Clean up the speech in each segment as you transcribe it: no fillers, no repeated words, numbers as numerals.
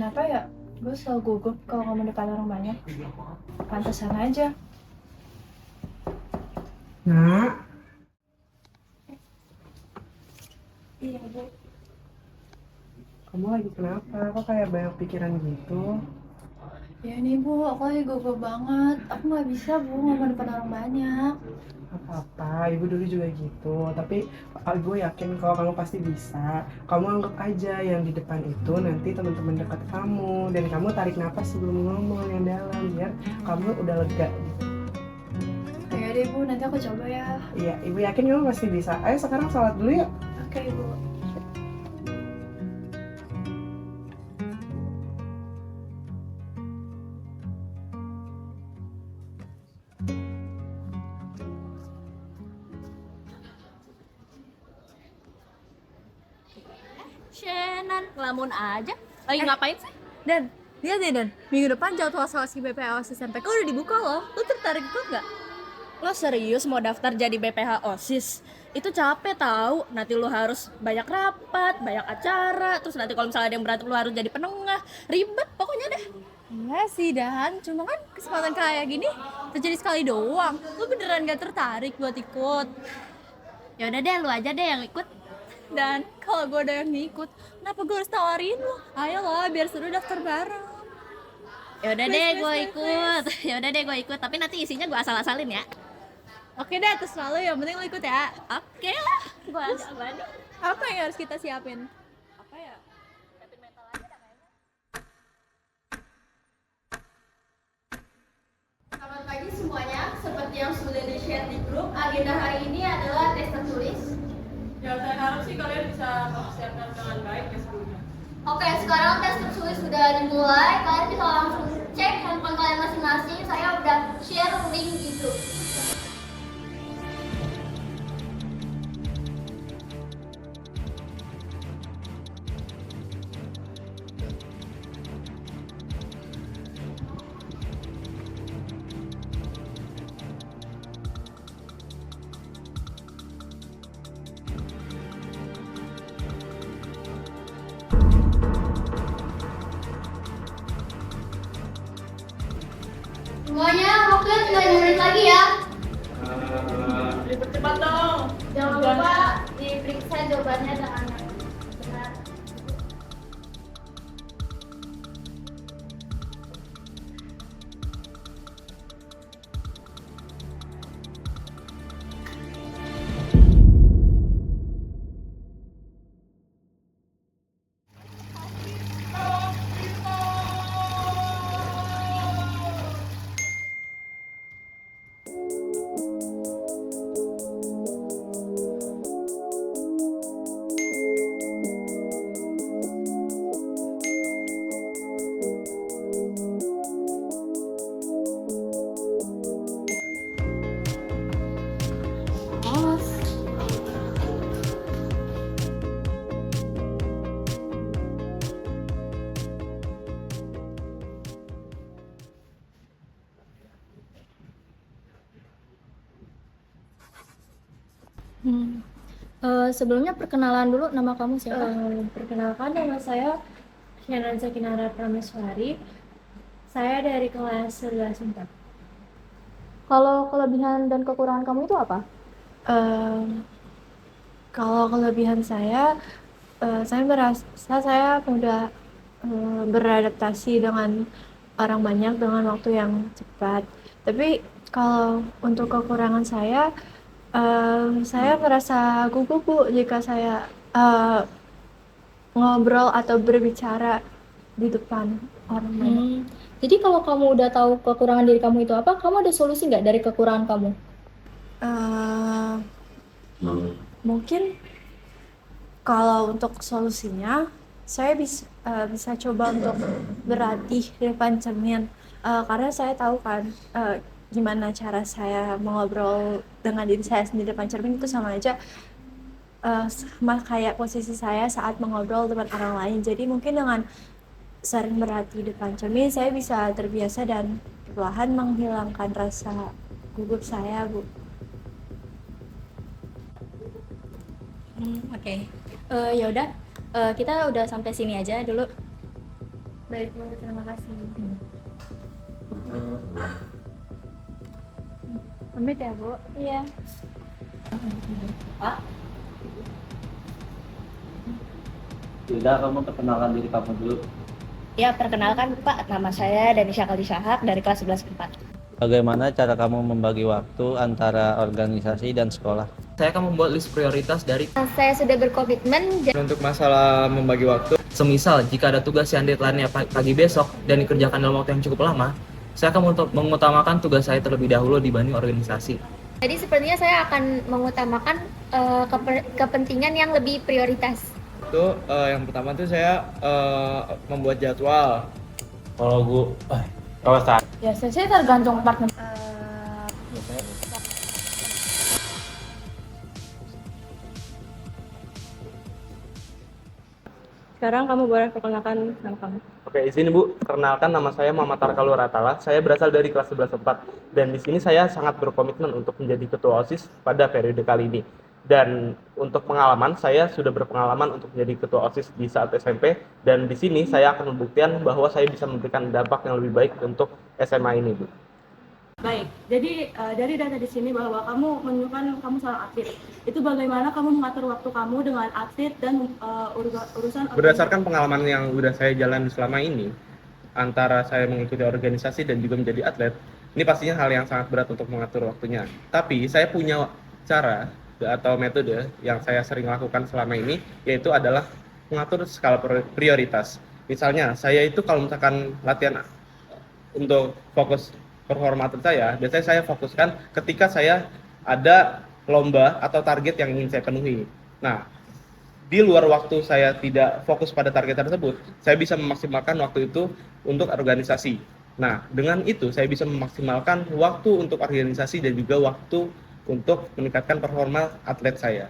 Kenapa ya? Gue selalu gugup kalau ngomong depan orang banyak. Pantesan aja. Nak, Iya, Bu. kamu lagi kenapa? Kok kayak banyak pikiran gitu? Ya nih, Bu. Aku lagi gugup banget. Aku nggak bisa, Bu, ngomong depan orang banyak. Apa-apa, ibu dulu juga gitu. Tapi ibu yakin kalau kamu pasti bisa. Kamu anggap aja yang di depan itu nanti teman-teman dekat kamu. Dan kamu tarik napas sebelum ngomong yang dalam, biar kamu udah lega gitu. Ya deh, Bu. Nanti aku coba ya. Iya, ibu yakin kamu pasti bisa. Ayo sekarang sholat dulu yuk. Oke, Bu. Shenan, ngelamun aja. Lagi ngapain sih? Dan, lihat deh Dan, minggu depan jadwal seleksi BPH OSIS MPK udah dibuka loh. Lu tertarik ikut nggak? Lo serius mau daftar jadi BPH OSIS? Itu capek tahu. Nanti lo harus banyak rapat, banyak acara. Terus nanti kalau misalnya ada yang berantem lo harus jadi penengah. Ribet pokoknya deh. Iya sih Dan, cuma kan kesempatan kayak gini terjadi sekali doang. Lu beneran gak tertarik buat ikut? Ya udah deh, lo aja deh yang ikut. Dan kalau gue ada yang ngikut, kenapa gue harus tawarin lu? Ayolah, biar seru daftar bareng. Ya udah Please, deh, please, gue please, ikut. Ya udah deh, gue ikut. Tapi nanti isinya gue asal-asalin ya. Oke deh, terserah lu, yang penting lu ikut ya. Oke lah, gue asal-asalin. Apa yang harus kita siapin? Apa ya? Siapin mental aja dah kayaknya. Selamat pagi semuanya. Seperti yang sudah di-share di grup, agenda hari ini adalah tes tertulis. Ya, saya harap sih kalian bisa mempersiapkan dengan baik ya sebelumnya. Oke, sekarang tes tertulis sudah dimulai. Kalian bisa langsung cek handphone kalian masing-masing. Saya udah share link gitu. Semuanya, waktu tinggal 5 menit lagi ya. Lebih cepat dong. Jangan lupa diperiksa jawabannya dengan benar. Sebelumnya perkenalan dulu, nama kamu siapa? Perkenalkan, nama saya Shenan Sakinara Prameswari. Saya dari kelas 11 4. Kalau kelebihan dan kekurangan kamu itu apa? Kalau kelebihan saya merasa saya mudah beradaptasi dengan orang banyak dengan waktu yang cepat. Tapi kalau untuk kekurangan saya merasa gugup Bu jika saya ngobrol atau berbicara di depan orang banyak. Jadi kalau kamu udah tahu kekurangan diri kamu itu apa, kamu ada solusi nggak dari kekurangan kamu? Eh, Mungkin kalau untuk solusinya, saya bisa coba untuk berlatih di depan cermin. Karena saya tahu kan gimana cara saya mengobrol dengan diri saya sendiri di depan cermin itu sama aja sama kayak posisi saya saat mengobrol dengan orang lain. Jadi mungkin dengan sering berlatih di depan cermin, saya bisa terbiasa dan perlahan menghilangkan rasa gugup saya, Bu. Oke. Ya udah, kita udah sampai sini aja dulu. Baik, Bu. Terima kasih. Pamit ya, Bu. Iya. Tidak, kamu perkenalkan diri kamu dulu. Ya, perkenalkan Pak, nama saya Danisha Kalisahak dari kelas 11 4. Bagaimana cara kamu membagi waktu antara organisasi dan sekolah? Saya akan membuat list prioritas dari Saya sudah berkomitmen untuk masalah membagi waktu. Semisal jika ada tugas yang deadline-nya pagi besok dan dikerjakan dalam waktu yang cukup lama, saya akan mengutamakan tugas saya terlebih dahulu dibanding organisasi. Jadi sepertinya saya akan mengutamakan kepentingan yang lebih prioritas. Itu yang pertama tuh saya membuat jadwal. Kalau gue, kalau saat Ya, saya tergantung partner. Sekarang kamu boleh perkenalkan nama kamu. Oke, izin Ibu, perkenalkan nama saya Muhammad Tarkalu Ratala. Saya berasal dari kelas 11 4 dan di sini saya sangat berkomitmen untuk menjadi ketua OSIS pada periode kali ini. Dan untuk pengalaman, saya sudah berpengalaman untuk menjadi ketua OSIS di saat SMP dan di sini saya akan membuktikan bahwa saya bisa memberikan dampak yang lebih baik untuk SMA ini, Bu. Baik, jadi dari data di sini bahwa kamu menunjukkan kamu seorang atlet. Itu bagaimana kamu mengatur waktu kamu dengan atlet dan urusan Berdasarkan pengalaman yang sudah saya jalani selama ini, antara saya mengikuti organisasi dan juga menjadi atlet, ini pastinya hal yang sangat berat untuk mengatur waktunya. Tapi saya punya cara atau metode yang saya sering lakukan selama ini, yaitu adalah mengatur skala prioritas. Misalnya, saya itu kalau misalkan latihan untuk fokus performa atlet saya, biasanya saya fokuskan ketika saya ada lomba atau target yang ingin saya penuhi. Nah, di luar waktu saya tidak fokus pada target tersebut, saya bisa memaksimalkan waktu itu untuk organisasi. Nah, dengan itu saya bisa memaksimalkan waktu untuk organisasi dan juga waktu untuk meningkatkan performa atlet saya.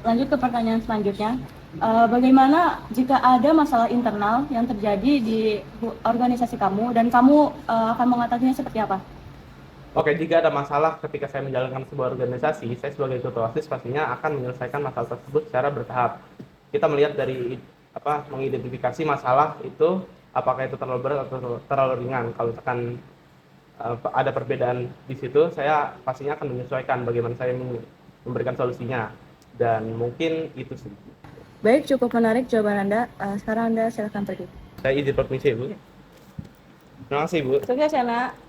Lanjut ke pertanyaan selanjutnya. Bagaimana jika ada masalah internal yang terjadi di organisasi kamu dan kamu akan mengatasinya seperti apa? Oke, jika ada masalah ketika saya menjalankan sebuah organisasi, saya sebagai ketua OSIS pastinya akan menyelesaikan masalah tersebut secara bertahap. Kita melihat dari mengidentifikasi masalah itu apakah itu terlalu berat atau terlalu ringan. Kalau misalkan ada perbedaan di situ, saya pastinya akan menyesuaikan bagaimana saya memberikan solusinya. Dan mungkin itu sih. Baik, cukup menarik jawaban Anda. Sekarang Anda silakan pergi. Saya izin permisi, Bu. Terima kasih, Bu. Sukses ya, Nak.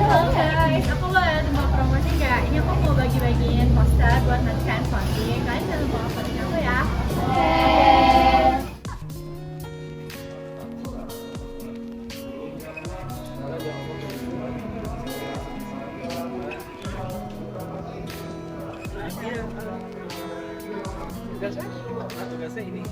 Halo guys, aku mau promosi nggak? Ini aku mau bagi-bagiin poster buat nanti kalian voting. Kalian jangan lupa voting aku ya. Tugasnya ini.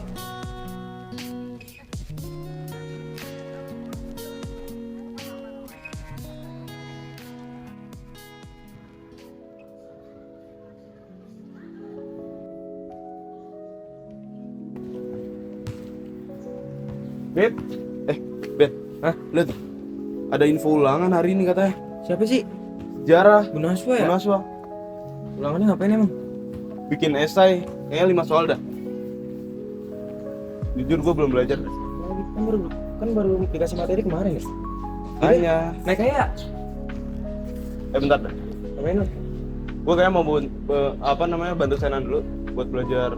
Bet, Bet, lihat tuh. Ada info ulangan hari ini katanya. Siapa sih? Sejarah, Munaswa ya? Munaswa, Ulangannya ngapain emang? bikin esai, kayaknya 5 soal dah. Jujur gue belum belajar. Kan baru dikasih materi kemarin ya? Kayaknya, Naik kayak bentar dah. ngapain lu? Gue kayaknya mau bantu Senan dulu buat belajar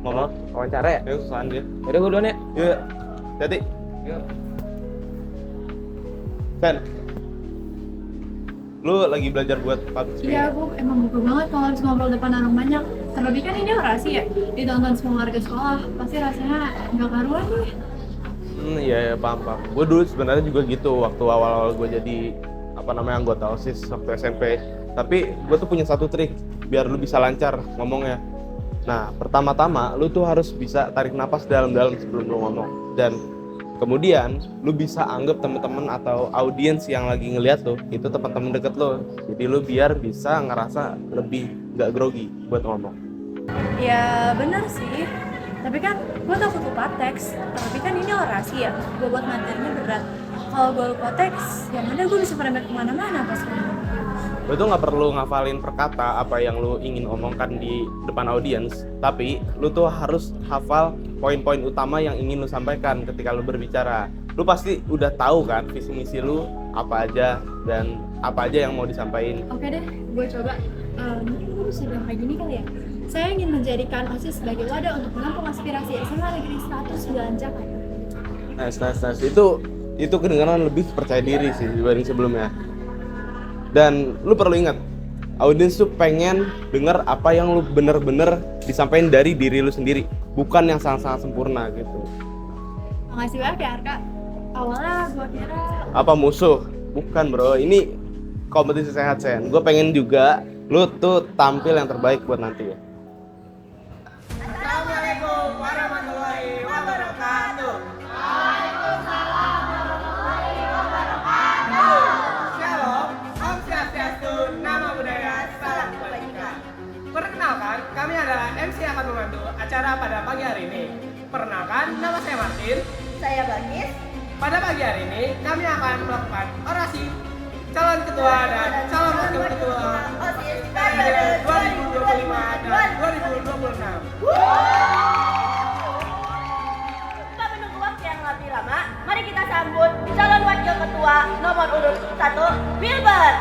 nomor. Wawancara ya? Kayak susahan dia. Yaudah gue duluan ya. Iya, jadi Sen, lu lagi belajar buat public speaking? Iya, aku emang butuh banget kalau harus ngobrol depan orang banyak. Terlebih kan ini orasi ya, ditonton semua warga sekolah. Pasti rasanya nggak karuan nih. Iya, paham. Gue dulu sebenarnya juga gitu waktu awal-awal gue jadi anggota OSIS waktu SMP. Tapi gue tuh punya satu trik biar lu bisa lancar ngomongnya. Nah, pertama-tama lu tuh harus bisa tarik napas dalam-dalam sebelum lu ngomong. Dan kemudian lu bisa anggap teman-teman atau audiens yang lagi ngeliat lu itu teman-teman deket lu. Jadi lu biar bisa ngerasa lebih gak grogi buat ngomong. Ya bener sih, tapi kan gue takut lupa teks. Tapi kan ini orasi ya, gue buat materinya berat. Kalau gue lupa teks, yang ada gue bisa merembet kemana-mana pas ngomong. Lu tuh nggak perlu ngafalin per kata apa yang lu ingin omongkan di depan audiens, tapi lu tuh harus hafal poin-poin utama yang ingin lu sampaikan ketika lu berbicara. Lu pasti udah tahu kan visi misi lu apa aja dan apa aja yang mau disampaikan. Oke deh, gue coba. Mungkin gue bisa bilang kayak gini kali ya. Saya ingin menjadikan OSIS sebagai wadah untuk menampung aspirasi SMA Negeri 109 Jakarta. Nice. Itu kedengaran lebih percaya diri sih dibanding sebelumnya. Dan lu perlu ingat, audiens tuh pengen denger apa yang lu bener-bener disampaikan dari diri lu sendiri, bukan yang sangat-sangat sempurna gitu. Makasih banget ya Arka. Awalnya gue kira Apa musuh? Bukan bro, ini kompetisi sehat Sen. Gue pengen juga lu tuh tampil yang terbaik buat nanti ya. Assalamualaikum warahmatullahi wabarakatuh. Shalom, Om Swastiastu, Namo Buddhaya, Salam Kebajikan. Perkenalkan, kami adalah MC yang akan memandu acara pada pagi hari ini. Perkenalkan, nama saya Martin. Saya Bagis. Pada pagi hari ini, kami akan melakukan orasi calon ketua dan calon wakil ketua OSIS periode 2025 dan 2026. Tanpa menunggu waktu yang lebih lama, mari kita sambut calon wakil ketua nomor urut 1, Wilbert.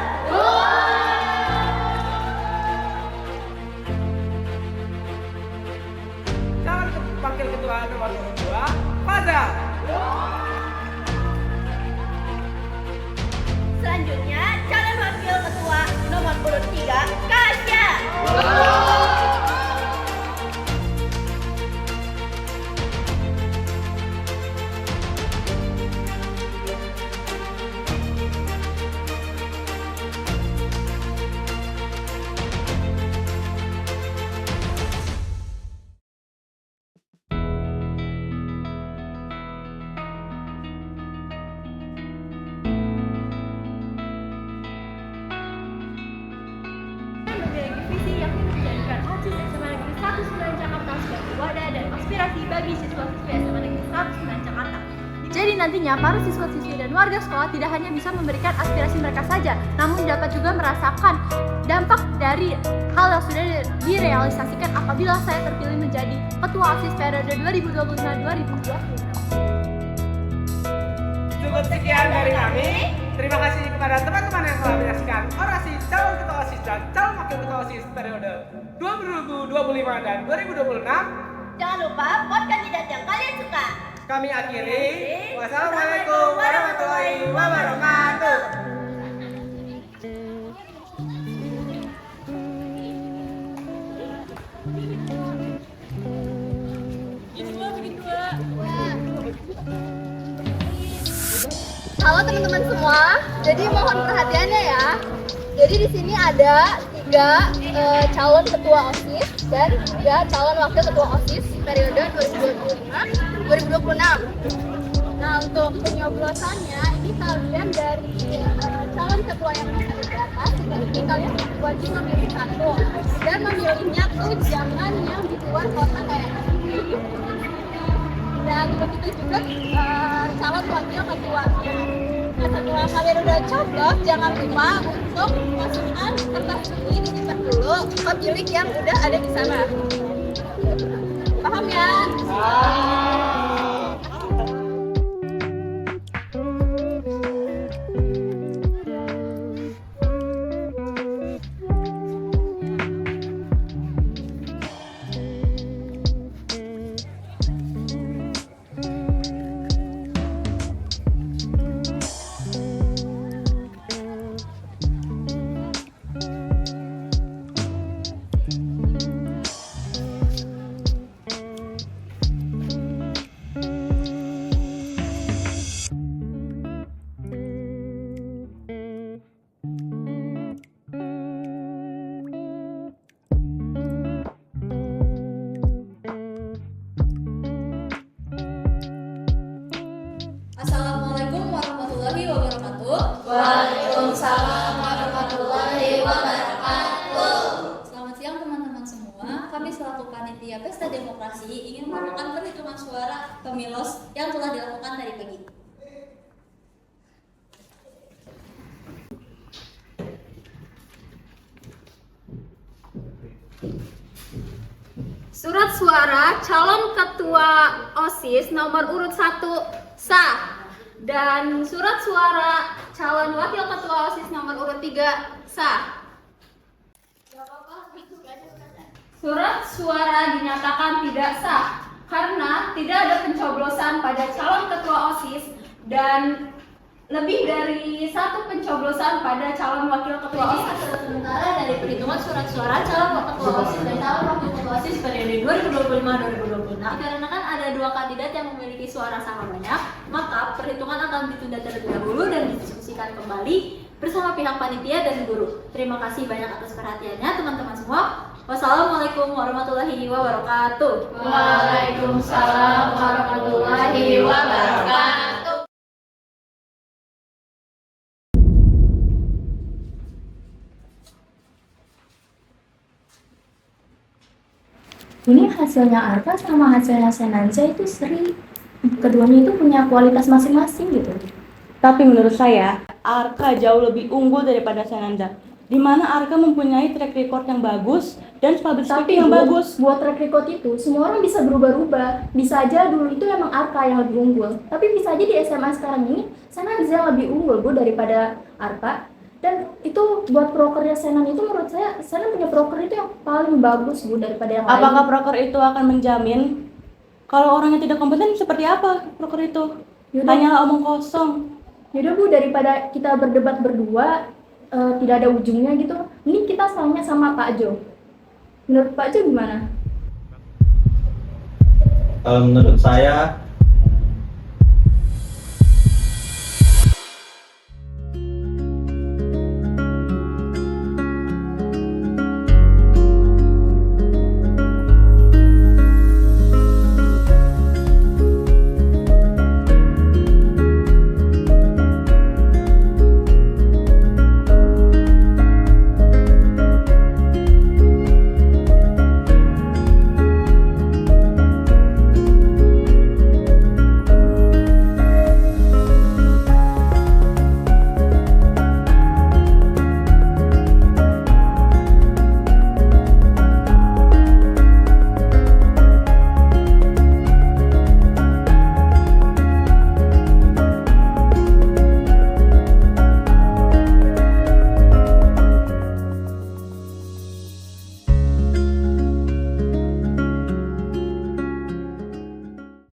Calon wakil ketua nomor urut 2, Fazal. Selanjutnya, calon wakil ketua nomor urut 3, Kasya. Memiliki visi yang menjadikan OSIS SMA Negeri 109 Jakarta sebagai wadah dan aspirasi bagi siswa-siswi SMA Negeri 109 Jakarta. Jadi nantinya para siswa-siswi dan warga sekolah tidak hanya bisa memberikan aspirasi mereka saja, namun dapat juga merasakan dampak dari hal yang sudah direalisasikan apabila saya terpilih menjadi Ketua OSIS periode 2025-2026. Cukup sekian dari kami. Terima kasih kepada teman-teman yang telah menyaksikan orasi calon ketua OSIS dan calon wakil ketua OSIS periode 2025 dan 2026. Jangan lupa vote kandidat yang kalian suka. Kami akhiri. Wassalamualaikum warahmatullahi wabarakatuh. Halo teman-teman semua, jadi mohon perhatiannya ya. Jadi di sini ada 3 calon ketua OSIS dan 3 calon wakil ketua OSIS periode 2025-2026. Nah untuk penyoblosannya ini kalian dari calon ketua yang ada di atas, jadi kalian wajib memilih satu dan memilihnya tuh jangan yang di luar kota kayak ini. Dan begitu juga calon wakil ketuanya. Nah setelah kalian udah cocok, jangan lupa untuk masukkan kertas ini disimpan dulu pemilik yang udah ada di sana. Paham ya? Waalaikumsalam warahmatullahi wabarakatuh. Selamat siang teman-teman semua. Kami selaku panitia Pesta Demokrasi ingin melakukan perhitungan suara pemilos yang telah dilakukan tadi pagi. Surat suara calon ketua OSIS nomor urut 1 sah. Dan surat suara calon wakil ketua OSIS nomor urut 3 sah. Surat suara dinyatakan tidak sah karena tidak ada pencoblosan pada calon ketua OSIS dan lebih dari satu pencoblosan pada calon wakil ketua OSIS. Sementara dari perhitungan surat suara calon ketua OSIS dan calon wakil ketua OSIS periode 2025-2026, dikarenakan ada dua kandidat yang memiliki suara sama banyak, maka perhitungan akan ditunda terlebih dahulu dan didiskusikan kembali bersama pihak panitia dan guru. Terima kasih banyak atas perhatiannya teman-teman semua. Wassalamualaikum warahmatullahi wabarakatuh. Waalaikumsalam warahmatullahi wabarakatuh. Ini hasilnya Arka sama hasilnya Senanza itu seri. Keduanya itu punya kualitas masing-masing gitu. Tapi menurut saya, Arka jauh lebih unggul daripada Senanda. Di mana Arka mempunyai track record yang bagus dan public speaking yang bagus. Buat track record itu, semua orang bisa berubah-ubah. Bisa aja dulu itu emang Arka yang lebih unggul. Tapi bisa aja di SMA sekarang ini, Senanza yang lebih unggul Bu daripada Arka. Dan itu buat prokernya Senan itu menurut saya, Senan punya proker itu yang paling bagus Bu daripada yang lain. Apakah proker itu akan menjamin kalau orang yang tidak kompeten seperti apa proker itu? Hanyalah omong kosong. Yaudah Bu, daripada kita berdebat berdua, tidak ada ujungnya gitu. Ini kita tanya sama Pak Jo. Menurut Pak Jo gimana? Kalau menurut saya